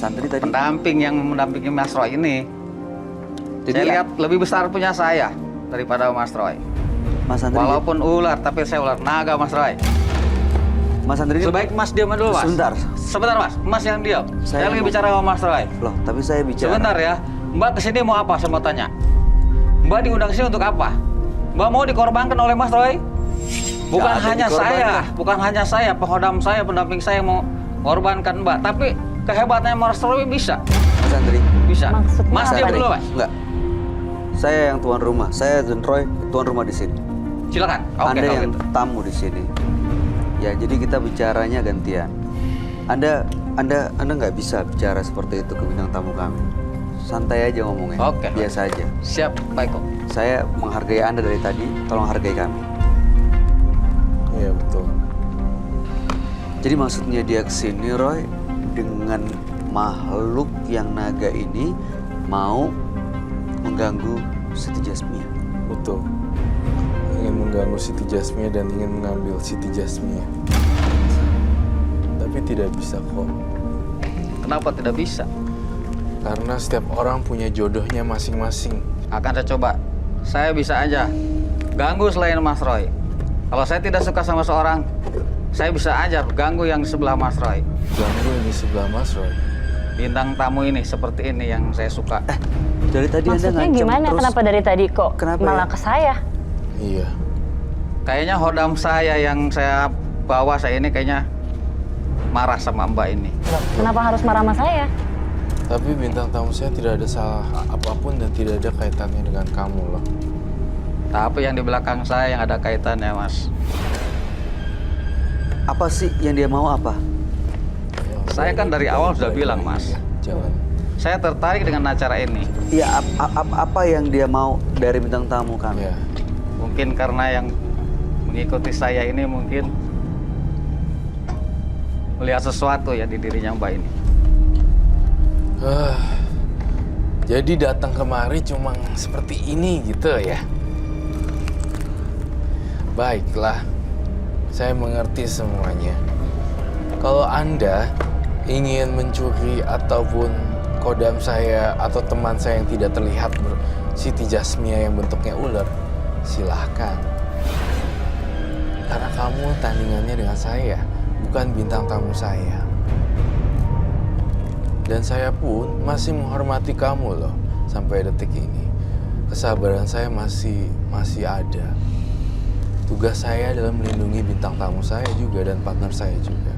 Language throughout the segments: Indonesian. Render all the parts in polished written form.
Andri tadi? Pendamping yang mendampingi Mas Roy ini. Jadi Saya lihat lebih besar punya saya daripada Mas Roy. Mas Andri. Walaupun ular, tapi saya ular naga Mas Roy. Mas Andri. Sebaik Mas diam dulu Mas. Sebentar Mas. Mas yang diam. Saya lagi bicara sama Mas Roy. Loh, tapi saya bicara. Sebentar ya. Mbak kesini mau apa? Saya mau tanya. Mbak diundang kesini untuk apa? Mbak mau dikorbankan oleh Mas Roy? Bukan hanya saya, penghodam saya, pendamping saya mau korbankan Mbak. Tapi kehebatannya Mas Roy bisa. Mas Andri. Bisa. Maksudnya Mas diam dulu Mas. Enggak. Saya yang tuan rumah. Saya dan Roy tuan rumah di sini. Silakan. Oke, Anda kalau yang gitu. tamu di sini. Ya, jadi kita bicaranya gantian. Anda nggak bisa bicara seperti itu ke bintang tamu kami. Santai aja ngomongnya. Oke. Biasa aja. Siap, baik kok. Saya menghargai Anda dari tadi. Tolong hargai kami. Iya betul. Jadi maksudnya dia kesini, Roy, dengan makhluk yang naga ini mau mengganggu Siti Jasmia. Betul. Ingin mengganggu Siti Jasmia dan ingin mengambil Siti Jasmia. Tapi tidak bisa kok. Kenapa tidak bisa? Karena setiap orang punya jodohnya masing-masing. Akan saya coba. Saya bisa aja ganggu selain Mas Roy. Kalau saya tidak suka sama seorang, saya bisa aja ganggu yang di sebelah Mas Roy. Ganggu yang di sebelah Mas Roy. Bintang tamu ini seperti ini yang saya suka. Dari tadi Anda Maksudnya ngancem gimana? terus. Kenapa dari tadi kok Kenapa malah ya? ke saya? Iya. Kayaknya hodam saya yang saya bawa saya ini kayaknya marah sama Mbak ini. Loh, kenapa harus marah sama saya? Tapi bintang tamu saya tidak ada salah apapun dan tidak ada kaitannya dengan kamu loh. Tapi yang di belakang saya yang ada kaitannya, Mas. Apa sih yang dia mau apa? Saya kan dari awal sudah bilang, Mas. Jangan. Saya tertarik dengan acara ini. Iya, apa yang dia mau dari bintang tamu kami? Ya. Mungkin karena yang mengikuti saya ini mungkin melihat sesuatu ya di dirinya Mbak ini. Jadi datang kemari cuma seperti ini gitu ya. Baiklah, saya mengerti semuanya. Kalau Anda ingin mencuri ataupun kodam saya atau teman saya yang tidak terlihat Siti Jasmia yang bentuknya ular, silahkan. Karena kamu tandingannya dengan saya, bukan bintang tamu saya. Dan saya pun masih menghormati kamu loh sampai detik ini. Kesabaran saya masih ada. Tugas saya adalah melindungi bintang tamu saya juga dan partner saya juga.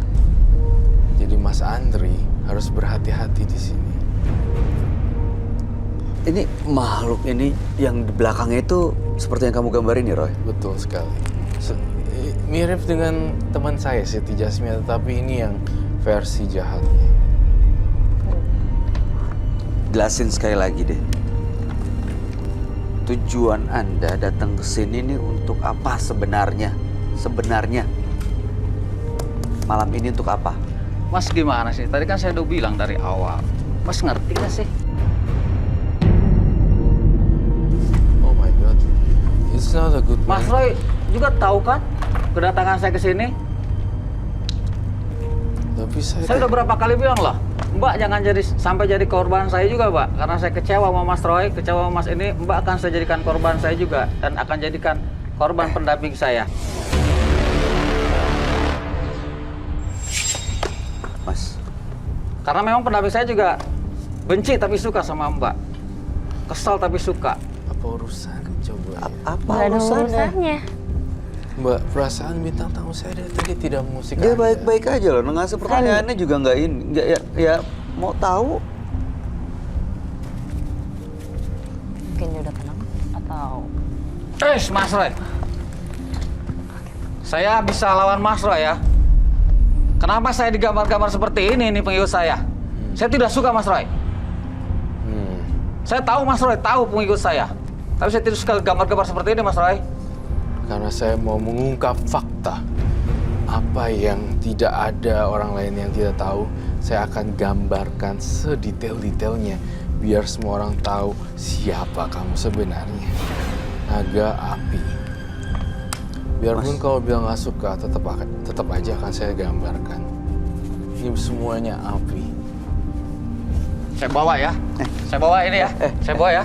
Jadi Mas Andri harus berhati-hati di sini. Ini makhluk ini yang di belakangnya itu seperti yang kamu gambarin ya, Roy? Betul sekali. Mirip dengan teman saya Siti Jasmia, tetapi ini yang versi jahatnya. Jelasin sekali lagi deh. Tujuan Anda datang ke sini nih untuk apa sebenarnya? Sebenarnya malam ini untuk apa? Mas gimana sih? Tadi kan saya udah bilang dari awal. Mas ngerti gak sih? Oh my God, it's not a good Mas man. Roy juga tahu kan kedatangan saya ke sini? Tapi Saya udah berapa kali bilang loh, Mbak jangan sampai jadi korban saya juga, Mbak. Karena saya kecewa sama Mas Roy, kecewa sama Mas ini, Mbak akan saya jadikan korban saya juga dan akan jadikan korban pendamping saya. Mas, Karena memang pendamping saya juga benci tapi suka sama Mbak. Kesal tapi suka. apa urusan coba ya? apa Nggak ada urusannya? urusannya. Mbak, perasaan bintang tamu saya dari tadi tidak musik Dia Anda. baik-baik aja loh, ngasih pertanyaannya juga nggak ini, nggak ya mau tahu. Mungkin dia udah tenang atau Mas Roy. Saya bisa lawan Mas Roy ya. Kenapa saya digambar-gambar seperti ini pengikut saya? Saya tidak suka Mas Roy. Saya tahu Mas Roy, tahu pengikut saya. Tapi saya tidak suka gambar-gambar seperti ini Mas Roy. Karena saya mau mengungkap fakta. Apa yang tidak ada orang lain yang tidak tahu, saya akan gambarkan sedetail-detailnya biar semua orang tahu siapa kamu sebenarnya. Naga api. Biarpun kau bilang nggak suka, tetap aja akan saya gambarkan. Ini semuanya api. Saya bawa ya. Saya bawa ini ya. Saya bawa ya.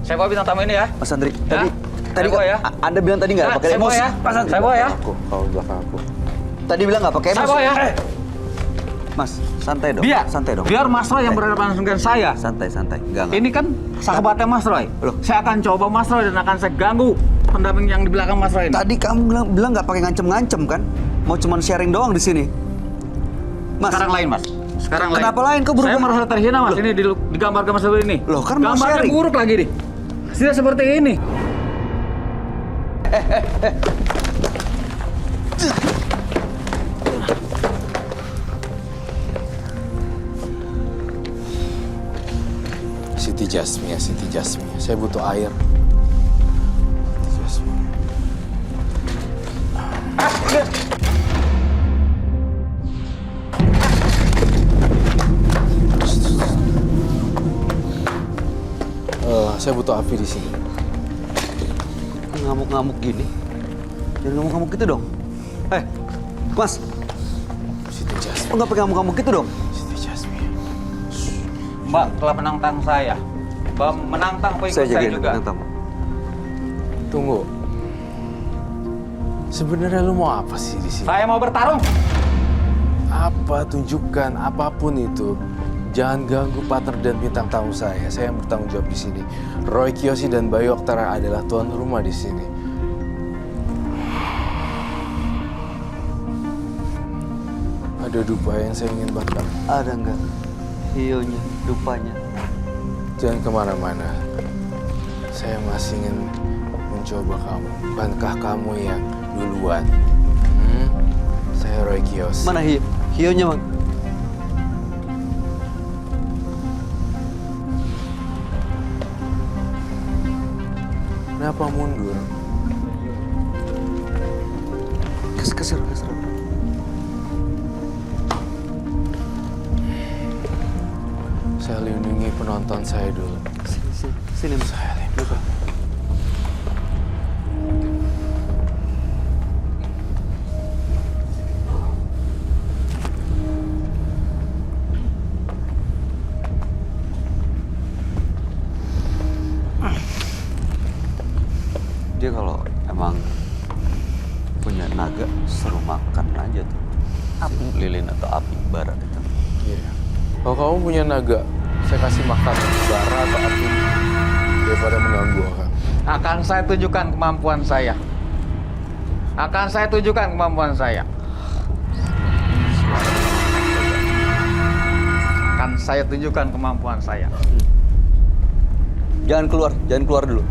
Saya bawa bintang tamu ini ya. Mas Andri, Ya, tadi saya bawa ya. Anda bilang tadi nggak Nah, pakai saya bawa emosi. ya. Mas Andri, Saya bawa ya. Aku, kalau belakang aku. Tadi bilang nggak pakai Saya emosi. bawa ya. Mas, santai dong. Biar, santai dong. biar Mas Roy yang berhadapan dengan saya. Santai. Enggak. Ini kan sahabatnya Mas Roy. Loh. Saya akan coba Mas Roy dan akan saya ganggu pendamping yang di belakang Mas Roy ini. Tadi kamu bilang nggak pakai ngancem-ngancem kan? Mau cuman sharing doang di sini. Mas, Sekarang lain, Mas. Sekarang lain. Kenapa lain? Kok berubah? Saya merasa terhina, Mas. Ini digambarkan Mas Roy ini. Loh, kan mau gambarnya sharing. buruk lagi nih. Tidak seperti ini. Siti Jasmia, Siti Jasmia. Saya butuh air. Siti Jasmia. Saya butuh api di sini. ngamuk-ngamuk gini. Jangan ngamuk-ngamuk gitu dong. Mas, Siti Jasmia. kok nggak pakai ngamuk-ngamuk gitu dong? Siti Jasmia. Mbak telah menantang saya. Mbak menantang pengikut Saya saya jagain juga. bintang tamu. Tunggu. Sebenarnya lu mau apa sih di sini? Saya mau bertarung. Apa, tunjukkan apapun itu. Jangan ganggu partner dan bintang tamu saya. Saya yang bertanggung jawab di sini. Roy Kiyoshi dan Bayu Oktara adalah tuan rumah di sini. Ada dupa yang saya ingin bakar. Ada nggak? Hionya, dupanya. Jangan kemana-mana. Saya masih ingin mencoba kamu. Bukankah kamu yang duluan? Saya Roy Kiyoshi. Mana hionya, Bang? Kenapa mundur? Kesir. Saya lindungi penonton saya dulu. Sini, Mas. Saya lindungi. Dia kalau emang punya naga, suruh makan aja tuh. Api lilin atau api bara itu. Iya. Kalau kamu punya naga, saya kasih makan bara atau api daripada mengganggu orang. Akan saya tunjukkan kemampuan saya. Akan saya tunjukkan kemampuan saya. Akan saya tunjukkan kemampuan saya. Jangan keluar dulu.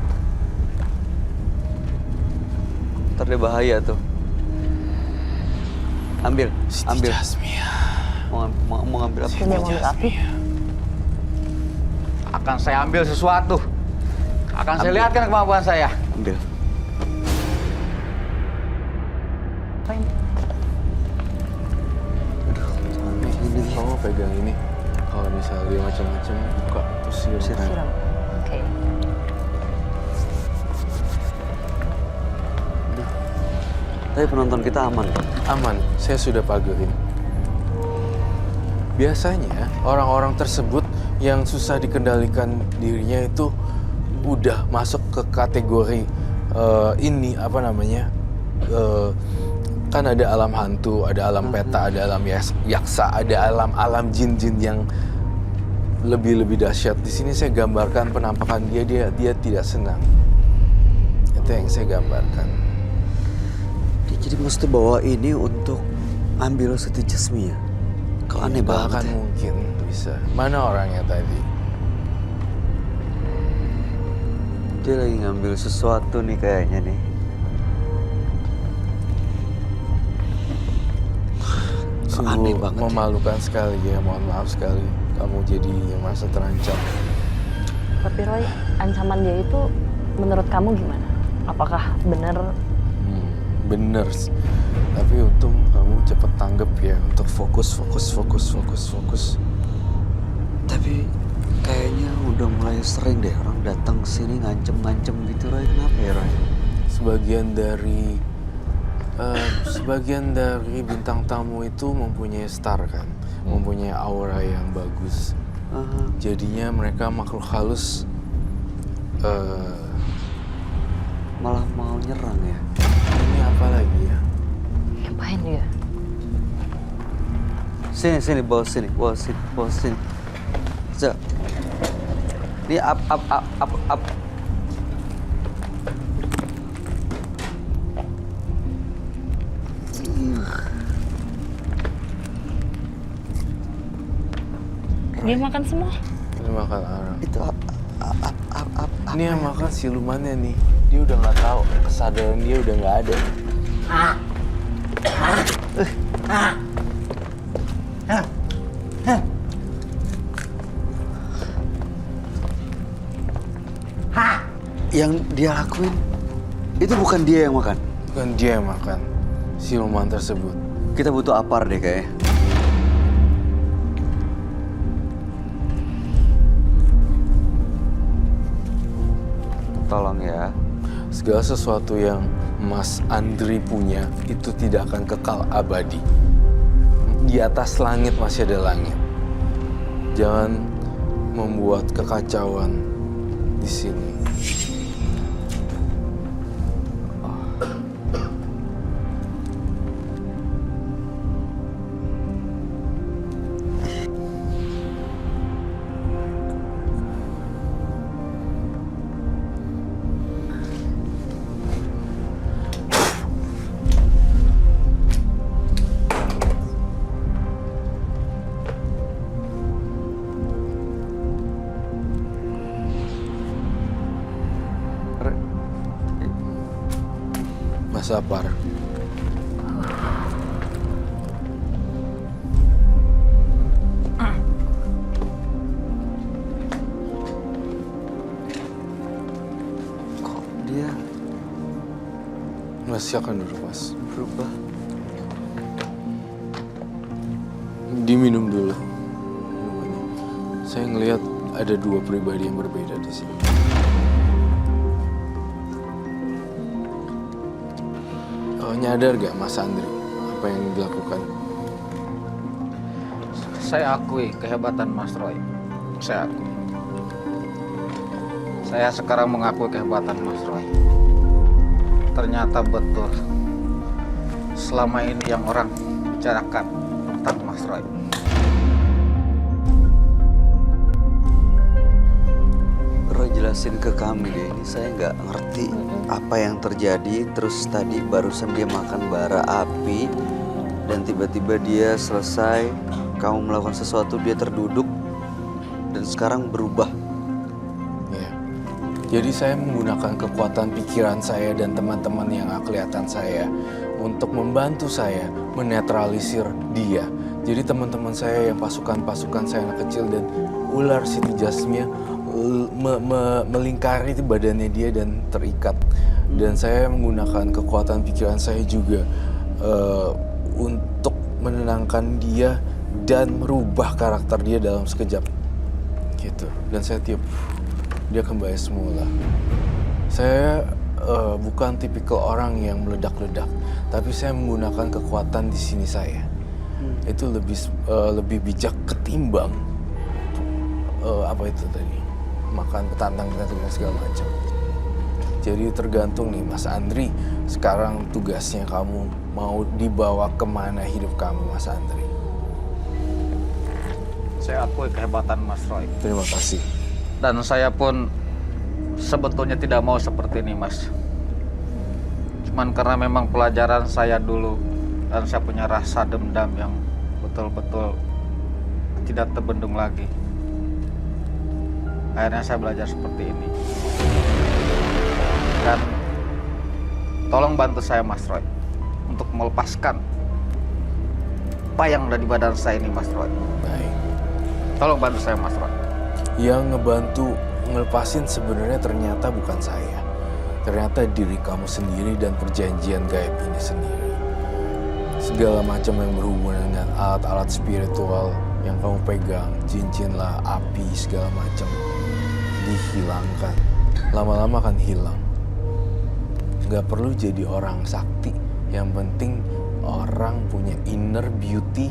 Ntar dia bahaya tuh. Ambil. Siti Jasmia. Mau ngambil apa? Dia mau ambil api. Akan saya ambil sesuatu. Akan saya Ambil. lihatkan kemampuan saya. Ambil. Apa ini? Ini kamu pegang ini. Kalau misalnya dia macam-macam, buka terus siram. Siram. Oke. Tapi penonton kita aman. Aman, saya sudah pagerin. Biasanya orang-orang tersebut yang susah dikendalikan dirinya itu udah masuk ke kategori ini apa namanya? Kan ada alam hantu, ada alam peta, ada alam yaksa, ada alam jin-jin yang lebih dahsyat. Di sini saya gambarkan penampakan dia tidak senang. Itu yang saya gambarkan. Jadi maksudnya bawa ini untuk ambil Siti Jasmia. Kok aneh banget Bahkan ya? mungkin bisa. Mana orangnya tadi? Dia lagi ngambil sesuatu nih kayaknya nih. Kok aneh Sungguh banget ya? memalukan sekali ya. Mohon maaf sekali. Kamu jadi merasa terancam. Tapi Roy, ancaman dia itu menurut kamu gimana? Apakah benar? Bener. Tapi untung kamu cepet tanggap ya untuk fokus. Tapi kayaknya udah mulai sering deh orang datang sini ngancem-ngancem gitu, Roy. Kenapa ya, Roy? Sebagian dari bintang tamu itu mempunyai star kan, mempunyai aura yang bagus. Aha. Jadinya mereka makhluk halus Malah mau nyerang ya. ini apa lagi ya? Ngapain dia? Sini, bawa sini. So. Ini up. Dia makan semua. Ini makan orang. Itu up. Ini yang makan silumannya nih. Dia udah nggak tahu, kesadaran dia udah nggak ada. Yang dia lakuin itu bukan dia yang makan. Bukan dia yang makan, siluman tersebut. Kita butuh apar deh kayaknya. Tolong ya. Segala sesuatu yang Mas Andri punya itu tidak akan kekal abadi. Di atas langit masih ada langit. Jangan membuat kekacauan di sini. Mas Apar. Kok dia Mas silakan duduk, Mas. berubah? Diminum dulu minumannya. Saya ngelihat ada dua pribadi yang berbeda di sini. Nyadar gak Mas Andri apa yang dilakukan? Saya akui kehebatan Mas Roy. Saya akui. Saya sekarang mengakui kehebatan Mas Roy. Ternyata betul. Selama ini yang orang bicarakan tentang Mas Roy. Roy jelasin ke kami deh, ini saya nggak ngerti apa yang terjadi. Terus tadi barusan dia makan bara api dan tiba-tiba dia selesai, kamu melakukan sesuatu, dia terduduk dan sekarang berubah. Ya. Jadi saya menggunakan kekuatan pikiran saya dan teman-teman yang gak kelihatan saya untuk membantu saya menetralisir dia. Jadi teman-teman saya yang pasukan-pasukan saya anak kecil dan ular Siti Jasmia melingkari badannya dia dan terikat. Dan saya menggunakan kekuatan pikiran saya juga untuk menenangkan dia dan merubah karakter dia dalam sekejap. Gitu. Dan saya tiup, dia kembali semula. Saya bukan tipikal orang yang meledak-ledak, tapi saya menggunakan kekuatan di sini saya. Itu lebih bijak ketimbang apa itu tadi? Makan petantang segala macam. Jadi tergantung nih Mas Andri, sekarang tugasnya kamu mau dibawa kemana hidup kamu Mas Andri. Saya akui kehebatan Mas Roy. Terima kasih. Dan saya pun sebetulnya tidak mau seperti ini Mas. Cuman karena memang pelajaran saya dulu dan saya punya rasa dendam yang betul-betul tidak terbendung lagi. Akhirnya saya belajar seperti ini. Dan tolong bantu saya Mas Roy untuk melepaskan apa yang ada di badan saya ini Mas Roy. Baik. Tolong bantu saya Mas Roy. Yang ngebantu ngelepasin sebenarnya ternyata bukan saya. Ternyata diri kamu sendiri dan perjanjian gaib ini sendiri. Segala macam yang berhubungan dengan alat-alat spiritual yang kamu pegang, cincin lah, api, segala macam, dihilangkan. Lama-lama akan hilang. Gak perlu jadi orang sakti. Yang penting orang punya inner beauty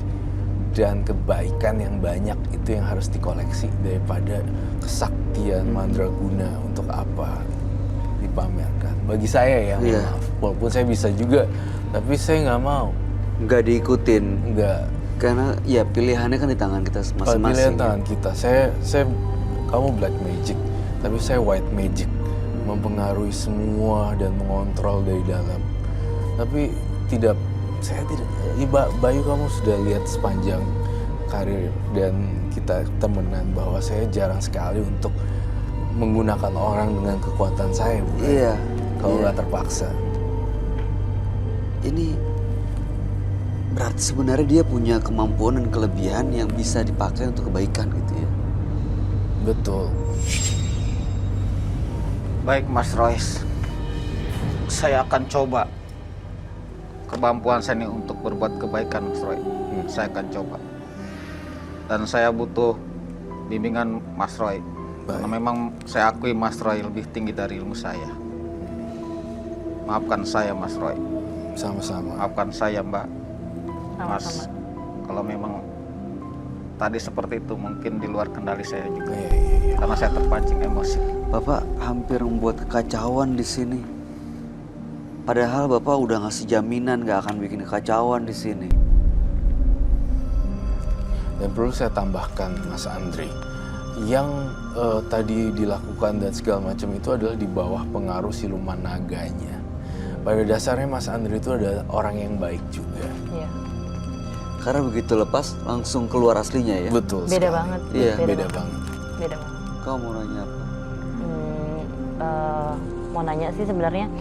dan kebaikan yang banyak itu yang harus dikoleksi daripada kesaktian mandraguna untuk apa dipamerkan. Bagi saya ya, Iya. maaf. Walaupun saya bisa juga, tapi saya nggak mau. Nggak diikutin. Nggak. Karena ya pilihannya kan di tangan kita Pilihan masing-masing. tangan kita. Kamu black magic, tapi saya white magic, mempengaruhi semua dan mengontrol dari dalam. Tapi saya tidak. Bayu, kamu sudah lihat sepanjang karir dan kita temenan bahwa saya jarang sekali untuk menggunakan orang dengan kekuatan saya, bukan? Iya. Kalau Iya. nggak terpaksa. Ini berarti sebenarnya dia punya kemampuan dan kelebihan yang bisa dipakai untuk kebaikan gitu ya. Betul. Baik Mas Royce, saya akan coba kemampuan saya ini untuk berbuat kebaikan Mas Roy. Saya akan coba. Dan saya butuh bimbingan Mas Roy. Karena memang saya akui Mas Roy lebih tinggi dari ilmu saya. Maafkan saya Mas Roy. Sama-sama. Maafkan saya Mbak. Mas, Sama-sama. kalau memang tadi seperti itu mungkin di luar kendali saya juga. Iya. Karena saya terpancing emosi. Bapak hampir membuat kekacauan di sini. Padahal Bapak udah ngasih jaminan gak akan bikin kekacauan di sini. Dan perlu saya tambahkan, Mas Andri, yang tadi dilakukan dan segala macam itu adalah di bawah pengaruh siluman naganya. Pada dasarnya Mas Andri itu adalah orang yang baik juga. Iya. Karena begitu lepas langsung keluar aslinya ya. Betul Beda sekali. banget. Iya. Beda banget. Beda banget. Kau mau nanya apa? Mau nanya sih sebenarnya,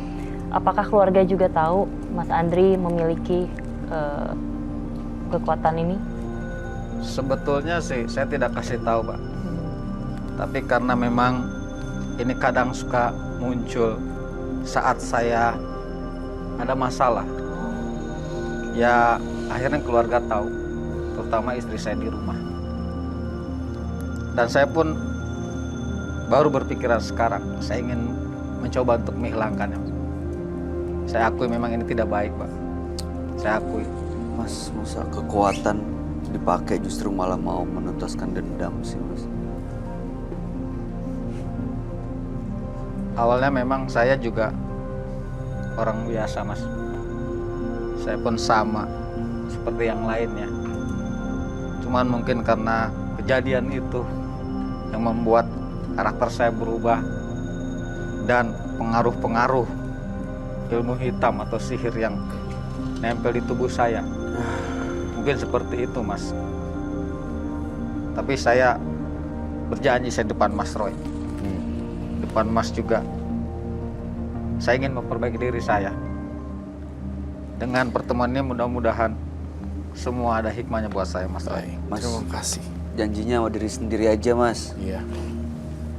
apakah keluarga juga tahu Mas Andri memiliki kekuatan ini? Sebetulnya sih saya tidak kasih tahu, Pak. Tapi karena memang ini kadang suka muncul saat saya ada masalah. Ya akhirnya keluarga tahu, terutama istri saya di rumah. Dan saya pun baru berpikiran sekarang, saya ingin mencoba untuk menghilangkannya. Saya akui memang ini tidak baik, Pak. Saya akui. Mas, masa kekuatan dipakai justru malah mau menuntaskan dendam sih Mas? Awalnya memang saya juga orang biasa, Mas. Saya pun sama seperti yang lainnya. Cuman mungkin karena kejadian itu yang membuat karakter saya berubah dan pengaruh-pengaruh ilmu hitam atau sihir yang nempel di tubuh saya. Mungkin seperti itu, Mas. Tapi saya berjanji saya depan Mas Roy. Depan Mas juga. Saya ingin memperbaiki diri saya. Dengan pertemuan ini mudah-mudahan semua ada hikmahnya buat saya, Mas Roy. Baik, Mas. terima kasih. Janjinya sama diri sendiri aja Mas. Iya.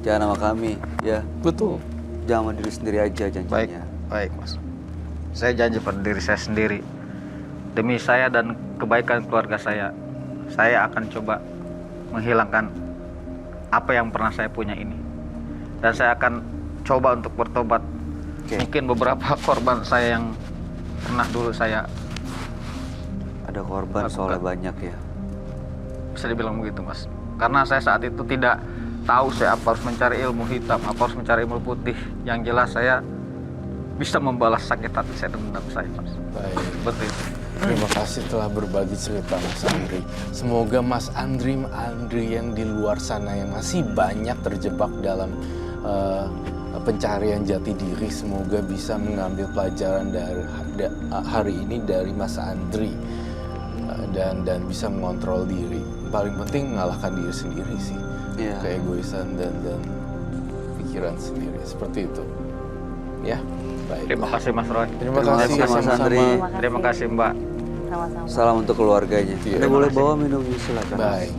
Jangan sama kami ya. Betul. Jangan sama diri sendiri aja janjinya. Baik, baik, Mas. Saya janji pada diri saya sendiri. Demi saya dan kebaikan keluarga saya akan coba menghilangkan apa yang pernah saya punya ini. Dan saya akan coba untuk bertobat. Oke. Mungkin beberapa korban saya yang pernah dulu saya Ada korban Lakukan. soalnya banyak ya. bisa dibilang begitu, Mas. Karena saya saat itu tidak tahu saya apa harus mencari ilmu hitam, apa harus mencari ilmu putih. Yang jelas saya bisa membalas sakit hati saya dan dendam saya, Mas. Baik. Seperti itu. Terima kasih telah berbagi cerita Mas Andri. Semoga Mas Andri yang di luar sana yang masih banyak terjebak dalam pencarian jati diri, semoga bisa mengambil pelajaran dari hari ini dari Mas Andri dan bisa mengontrol diri. Paling penting mengalahkan diri sendiri sih, Iya. keegoisan dan pikiran sendiri seperti itu. Ya, baik. Terima kasih, Mas Roy. Terima Terima kasih kasih, Mas sama-sama. Andri. Terima kasih, Mbak. Sama-sama. Salam untuk keluarganya. Iya. Anda Terima boleh kasih. bawa minum silakan. Baik.